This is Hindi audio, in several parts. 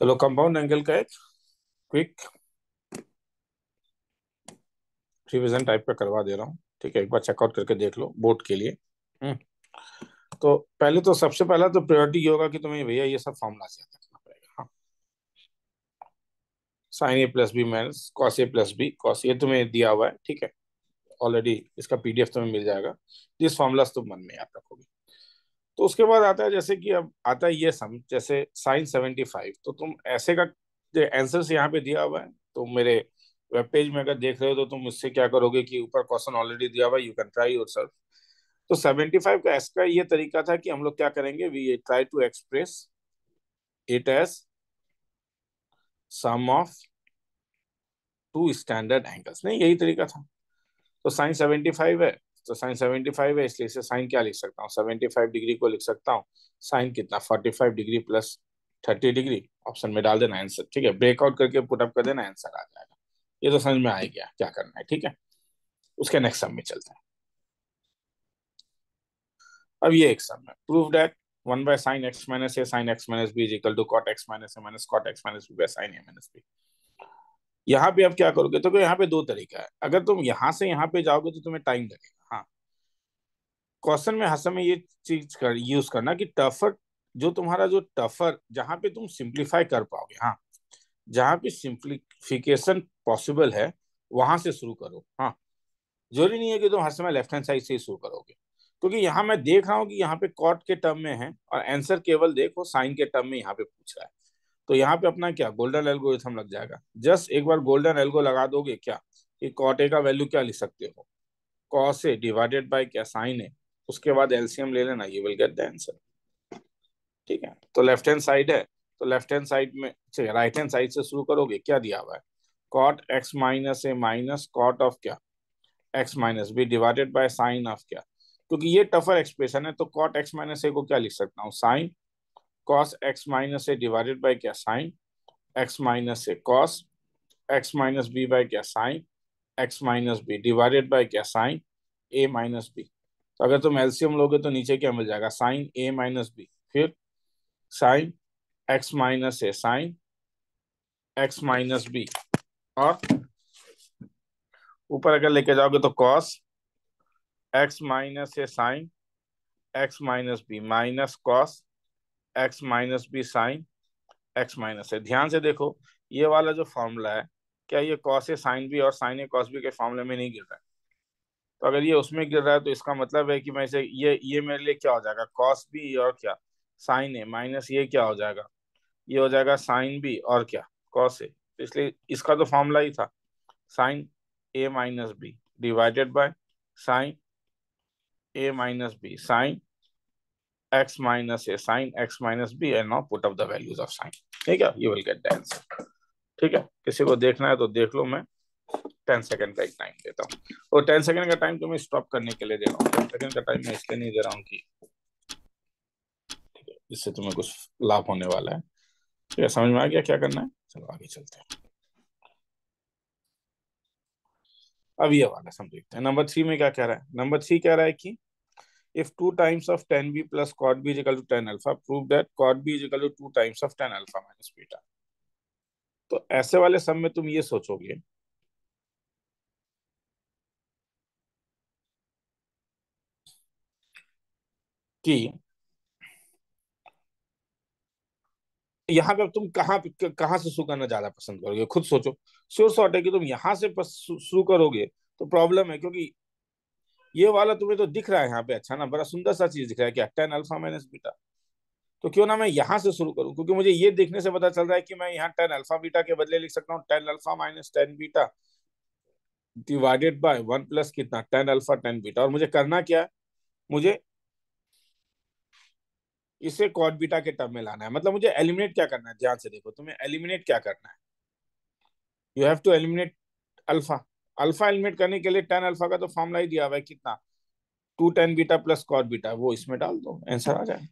चलो कंपाउंड एंगल का एक क्विक रिवीजन टाइप का करवा दे रहा हूँ। ठीक है, एक बार चेकआउट करके देख लो बोर्ड के लिए। हम्म, तो पहले तो सबसे पहला तो प्रायोरिटी ये होगा कि तुम्हें भैया ये सब फॉर्मूला याद रखना पड़ेगा। हाँ, sign A plus B minus cos A plus B cos, ये तुम्हें दिया हुआ है। ठीक है, ऑलरेडी इसका पीडीएफ तुम्हें मिल जाएगा। दिस फॉर्मूलास तुम मन में याद रखोगे। तो उसके बाद आता है, जैसे कि अब आता है ये सम, जैसे साइन 75, तो तुम ऐसे का आंसर से यहाँ पे दिया हुआ है। तो मेरे वेब पेज में अगर देख रहे हो तो तुम मुझसे क्या करोगे कि ऊपर क्वेश्चन ऑलरेडी दिया हुआ है, यू कैन ट्राई योरसेल्फ। तो 75 का इसका ये तरीका था कि हम लोग क्या करेंगे, we try to express it as sum of two standard angles. नहीं, यही तरीका था। तो साइन 75 है, तो साइन 75 है, इसलिए इसे साइन क्या लिख सकता हूँ, 75 डिग्री को लिख सकता हूँ साइन कितना, 45 डिग्री प्लस 30 डिग्री। ऑप्शन में डाल देना आंसर। ठीक है, ब्रेकआउट करके पुटअप कर देना, आंसर आ जाएगा। ये तो समझ में आ गया क्या करना है। ठीक है, उसके नेक्स्ट सम में चलते हैं। अब ये एक सम है, prove that 1/sin x - a sin x - b is equal to cot x - a minus cot x - b by sin a - b। यहाँ पे अब क्या करोगे, तो यहाँ पे दो तरीका है। अगर तुम यहाँ से यहाँ पे जाओगे तो तुम्हें टाइम लगेगा। हाँ, क्वेश्चन में हर समय ये चीज यूज करना कि टफर, जो तुम्हारा जो टफर, जहां पे तुम सिंप्लीफाई कर पाओगे, हाँ, जहां पे सिंप्लीफिकेशन पॉसिबल है वहां से शुरू करो। हाँ, जरूरी नहीं है कि तुम हर समय लेफ्ट हैंड साइड से ही शुरू करोगे, क्योंकि यहाँ मैं देख रहा हूँ कि यहाँ पे कॉट के टर्म में है और आंसर केवल देखो साइन के टर्म में यहाँ पे पूछ रहा है। तो यहाँ पे अपना क्या गोल्डन एल्गोरिथम लग जाएगा। जस्ट एक बार गोल्डन एल्गो लगा दोगे क्या, कि कॉट ए का वैल्यू क्या लिख सकते हो, कॉस ए डिवाइडेड बाय क्या, साइन ए। उसके बाद एलसीएम ले लेना, you will get the answer. ठीक है, तो लेफ्ट हैंड साइड है, तो लेफ्ट हैंड साइड में राइट हैंड साइड से शुरू करोगे। क्या दिया हुआ है, cot X minus A minus cot of क्या, X minus B divided by sine of क्या। क्योंकि ये टफर एक्सप्रेशन है, तो कॉट एक्स माइनस ए को क्या लिख सकता हूँ, sine cos X minus A divided by क्या, sine X minus A cos X minus B by क्या, sine X minus B divided by क्या, साइन ए माइनस बी। तो अगर तुम एलसीएम लोगे तो नीचे क्या मिल जाएगा, साइन ए माइनस बी, फिर sine X minus A sine X minus B, और ऊपर अगर लेके जाओगे तो cos X minus A sine X minus B minus cos X minus B sine X minus A. ध्यान से देखो, ये वाला जो फॉर्मूला है, क्या ये कॉस ए साइन बी और साइन ए कॉस बी के फॉर्मूले में नहीं गिर रहा है? तो अगर ये उसमें गिर रहा है तो इसका मतलब है कि मैं इसे ये मेरे लिए क्या हो जाएगा, कॉस बी और क्या, साइन ए माइनस ये क्या हो जाएगा, ये हो जाएगा साइन बी और क्या, कॉस ए। तो इसलिए इसका तो फॉर्मूला ही था, sine A minus B divided by sine A minus B sine X minus A sine X minus B, and now put up the values of sine. ठीक है, you will get the answer. ठीक है, किसी को देखना है तो देख लो। मैं 10 सेकंड का एक टाइम देता हूँ, और 10 सेकंड का टाइम तुम्हें स्टॉप करने के लिए दे रहा हूँ। 10 सेकंड का टाइम मैं इसलिए नहीं दे रहा हूँ कि इससे तुम्हें कुछ लाभ होने वाला है। ठीक है, समझ में आ गया क्या करना है? चलो आगे चलते हैं। अब ये वाला सम देखते हैं। नंबर 3 में क्या कह रहा है, नंबर 3 कह रहा है कि if 2 times of tan b plus cot b is equal to tan alpha, prove that cot b is equal to 2 times of tan alpha minus beta। तो ऐसे वाले सम में तुम ये सोचोगे कि यहाँ पे तुम कहाँ से शुरू करना ज्यादा पसंद करोगे, खुद सोचो। श्योर शॉट है कि तुम यहाँ से शुरू करोगे तो प्रॉब्लम है, क्योंकि ये वाला तुम्हें तो दिख रहा है यहाँ पे, अच्छा ना, बड़ा सुंदर सा चीज दिख रहा है, क्या, टेन अल्फा माइनस बीटा। तो क्यों ना मैं यहाँ से शुरू करूँ, क्योंकि मुझे ये देखने से पता चल रहा है कि मैं यहाँ टेन अल्फा बीटा के बदले लिख सकता हूँ tan alpha minus tan beta divided by one plus कितना, टेन अल्फा टेन बीटा। और मुझे करना क्या है, मुझे इसे कॉट बीटा के टर्म में लाना है। मतलब मुझे एलिमिनेट क्या करना है, ध्यान से देखो, तुम्हें एलिमिनेट क्या करना है, you have to eliminate alpha. Alpha eliminate करने के लिए टेन अल्फा का तो फॉर्मूला ही दिया हुआ है, कितना, two tan beta plus cot beta, वो इसमें डाल दो, आंसर आ जाए।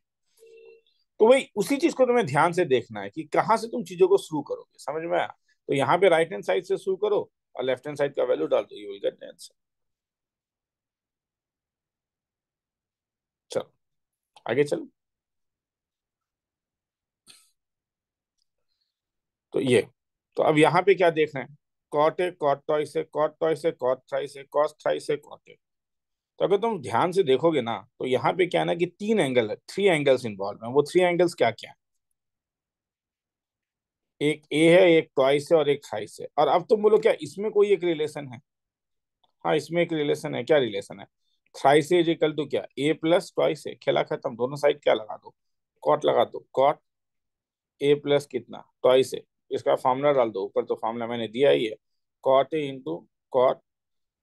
तो वही उसी चीज को तुम्हें ध्यान से देखना है कि कहाँ से तुम चीजों को शुरू करोगे, समझ में आया? तो यहाँ पे राइट हैंड साइड से शुरू करो और लेफ्ट हैंड साइड का वैल्यू डाल दो, you will get the answer. चलो आगे चलो। तो ये, तो अब यहाँ पे क्या देख रहे हैं, cot A cot twice A cot twice A cot thrice A cos thrice A cot A. तो अगर तुम ध्यान से देखोगे ना, तो यहाँ पे क्या है ना कि तीन एंगल है, थ्री एंगल्स इन्वॉल्व हैं। वो थ्री एंगल्स क्या क्या है, एक ए है, एक ट्वाइस है और एक थ्राइस है। और अब तुम बोलो क्या इसमें कोई एक रिलेशन है? हाँ, इसमें एक रिलेशन है। क्या रिलेशन है? थ्राइस इज इक्वल टू क्या, ए प्लस ट्वाइस है। खेला खत्म, दोनों साइड क्या लगा दो, कॉट लगा दो। कॉट ए प्लस कितना, ट्वाइस है। इसका फॉर्मूला डाल दो, ऊपर तो फॉर्मूला मैंने दिया ही है, cot A into cot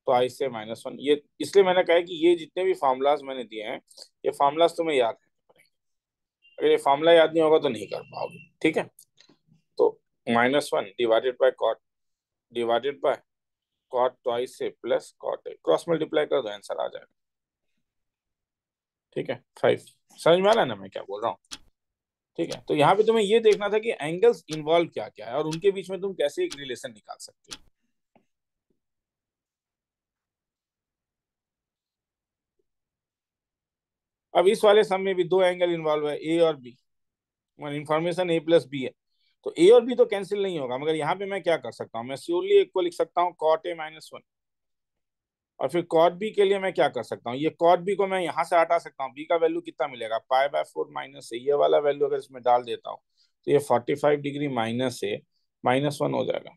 twice A minus one. ये इसलिए मैंने कहा है कि ये जितने भी फार्मूलाज मैंने दिए हैं, ये फार्मूलाज तुम्हें याद रखने पड़ेंगे। अगर ये फार्मूला याद नहीं होगा तो नहीं कर पाओगे, ठीक है। तो minus one divided by cot, divided by cot twice A plus cot A, cross multiply कर दो, आंसर आ जाएगा। ठीक है, फाइव। समझ में आ रहा है ना मैं क्या बोल रहा हूँ? ठीक है, तो यहाँ पे तुम्हें ये देखना था कि एंगल्स इन्वॉल्व क्या क्या है और उनके बीच में तुम कैसे एक रिलेशन निकाल सकते हो। अब इस वाले सम में भी दो एंगल इन्वॉल्व है, ए और बी। इंफॉर्मेशन ए प्लस बी है, तो ए और बी तो कैंसिल नहीं होगा। मगर यहाँ पे मैं क्या कर सकता हूँ, मैं श्योरली एक को लिख सकता हूँ कॉट ए माइनस वन। और फिर कॉट बी के लिए मैं क्या कर सकता हूँ, ये कॉट बी को मैं यहाँ से हटा सकता हूँ। बी का वैल्यू कितना मिलेगा, पाई बाय फोर माइनस ए। ये वाला वैल्यू अगर इसमें डाल देता हूँ तो ये 45 degree minus A minus one हो जाएगा।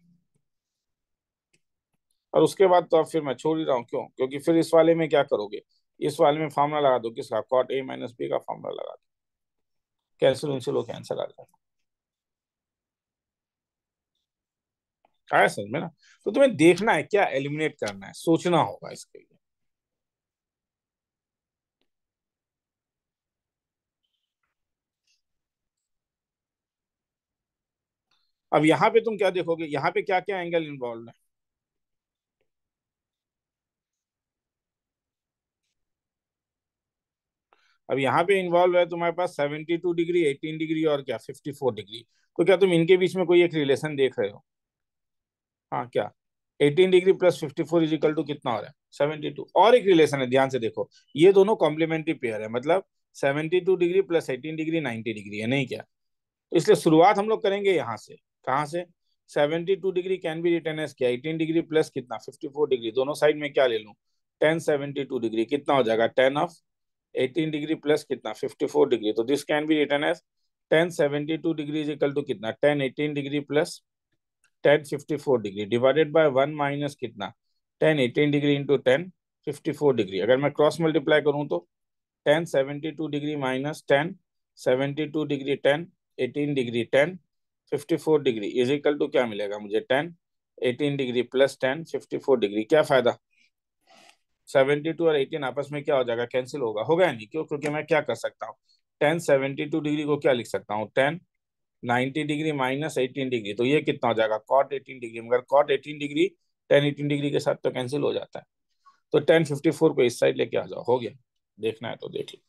और उसके बाद तो अब फिर मैं छोड़ ही रहा हूँ, क्यों? क्योंकि फिर इस वाले में क्या करोगे, इस वाले में फॉर्मूला लगा दो, किसका, कॉट ए माइनस बी का फॉर्मूला लगा दो, कैंसिल उनसिल हो कैंसिल आ जाएगा। आया समझ में ना? तो तुम्हें देखना है क्या एलिमिनेट करना है, सोचना होगा इसके लिए। अब यहाँ पे तुम क्या देखोगे, यहाँ पे क्या क्या एंगल इन्वॉल्व है। अब यहाँ पे इन्वॉल्व है तुम्हारे पास 72 डिग्री, 18 डिग्री और क्या 54 डिग्री। तो क्या तुम इनके बीच में कोई एक रिलेशन देख रहे हो? हाँ, क्या 18 degree plus 54 is equal to कितना हो रहा है, 72। और एक रिलेशन है, ध्यान से देखो, ये दोनों कॉम्प्लीमेंट्री पेयर है। मतलब 72 डिग्री प्लस 18 डिग्री 90 डिग्री है, नहीं क्या? तो इसलिए शुरुआत हम लोग करेंगे यहाँ से। कहाँ से? 72 degree can be written as क्या, 18 डिग्री प्लस कितना 54 डिग्री। दोनों साइड में क्या ले लूँ, टेन 72 डिग्री कितना हो जाएगा, टेन ऑफ 18 डिग्री प्लस कितना 54 डिग्री। तो this can be written as tan 72 degree is equal to कितना, tan 18 degree plus tan 54 degree divided by one minus कितना, tan 18 degree into tan 54 degree. अगर मैं क्रॉस मल्टीप्लाई करूँ तो tan 72 degree minus tan 72 degree, tan 18 degree, tan 54 degree is equal to क्या मिलेगा मुझे, tan 18 degree plus tan 54 degree. क्या फायदा, 72 और 18 आपस में क्या हो जाएगा, कैंसिल होगा। होगा या नहीं, क्यों? क्योंकि मैं क्या कर सकता हूँ, टेन 72 डिग्री को क्या लिख सकता हूँ, टेन 90 डिग्री माइनस 18 डिग्री। तो ये कितना हो जाएगा, कॉट 18 डिग्री। मगर कॉट 18 डिग्री टेन 18 डिग्री के साथ तो कैंसिल हो जाता है। तो टेन 54 को इस साइड लेके आ जाओ, हो गया। देखना है तो देख लो।